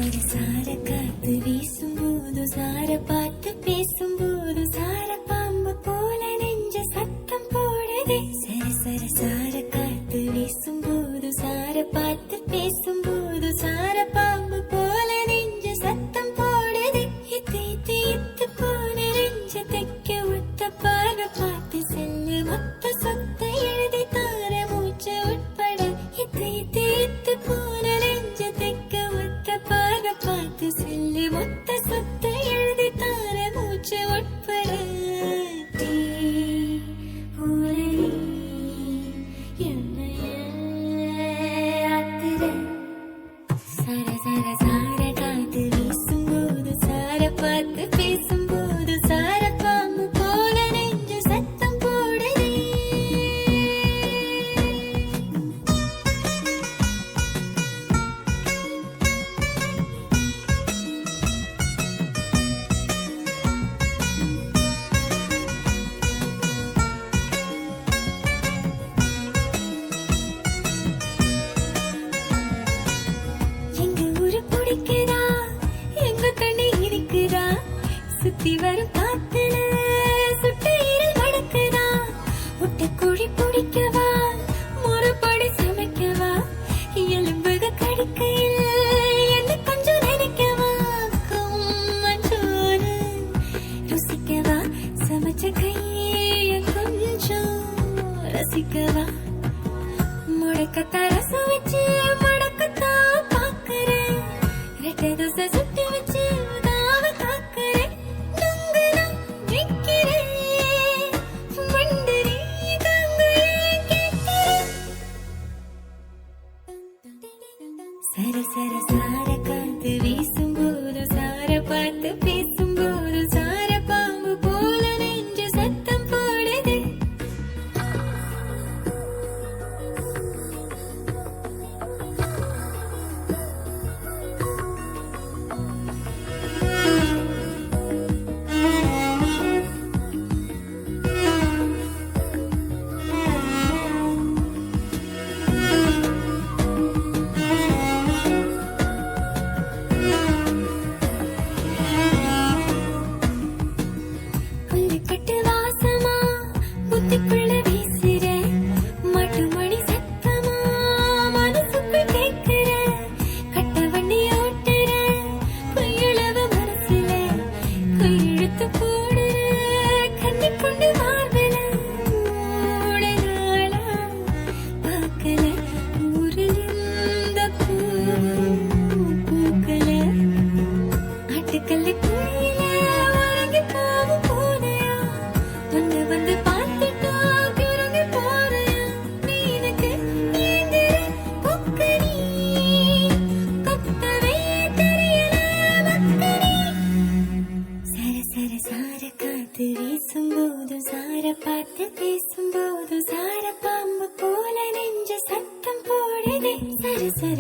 சர சார காத்து வீசும்போது சார பார்த்து பேசும்போது சார பாம்பு போல நெஞ்ச சத்தம் போடுதே. சர சர சார காத்து வீசும்போது சார பார்த்து பேசும்போது சார பாம்பு போல நெஞ்ச சத்தம் போடுதே. இத்து இத்து இத்து போன நெஞ்ச தைக்க ஒத்த பார்வை பார்த்து செல்லு மொத்த சொத்தை எழுதி தார மூச்சு உட்பட. இத்து இத்து இத்து போன நெஞ்ச தைக்க ஒத்த பார்வை பார்த்து செல்லு மொத்த சொத்தை எழுதி தார மூச்சு உட்பட. சர சர சார காத்து வீசும்போது சார பார்த்து பேசும்போது சார பாம்பு போல நெஞ்சு சத்தம் போடுதே. எங்க ஊரு பிடிக்குதா, எங்க தண்ணி இருக்குதா, சுத்தி வரும் காத்துல சுட்டு ஈரல் மடக்குதா. முட்டை கோழி பிடிக்கவா, முறைப்படி சமைக்கவா, எலும்புக கடிக்கையில் என்ன கொஞ்சம் நினைக்கவா. மஞ்சோறு ருசிக்கவா, சமைச்ச கையை கொஞ்சம் ரசிக்கவா. முடக்கத்தா ரசம் வச்சு முடக்கத்தான் பாக்குறேன். ரெட்டை தோசை சுட்டு வச்சு தாவ காக்குறேன். நொங்குனா நிக்கிறேன், மண்டரி கங்கையை கேட்கிறேன். சர சர சார காத்து வீசும்போது சார பார்த்து பேசும்போது சார பாம்பு போல நெஞ்சு சத்தம் போடுது. புல்லுக்கட்டு வாசமா புத்திக்குள்ள வீசுற, மாட்டு மணி சத்தமா மனசுக்குள் கேட்கிற. கட்ட வண்டி ஓட்டுற பொய்யளவு மனசுல கையெழுத்து போடுற. கண்ணி கொண்டு மார்பல மூணு நாளா பார்க்கல ஊரில் இந்த பூக்கல. ஆட்டுக்கல்ல குழியில உறங்கி போகும் பூனையா, வந்து வந்து பார்த்துட்டா கிறங்கி போறையா. மீனுக்கு ஏந்திர கொக்கரி, கொத்தவே தெரியல மக்கரி. சர சர சார காத்து வீசும்போது சார பார்த்து பேசும்போது சார பாம்பு போல நெஞ்ச சத்தம் போடுதே. சர சர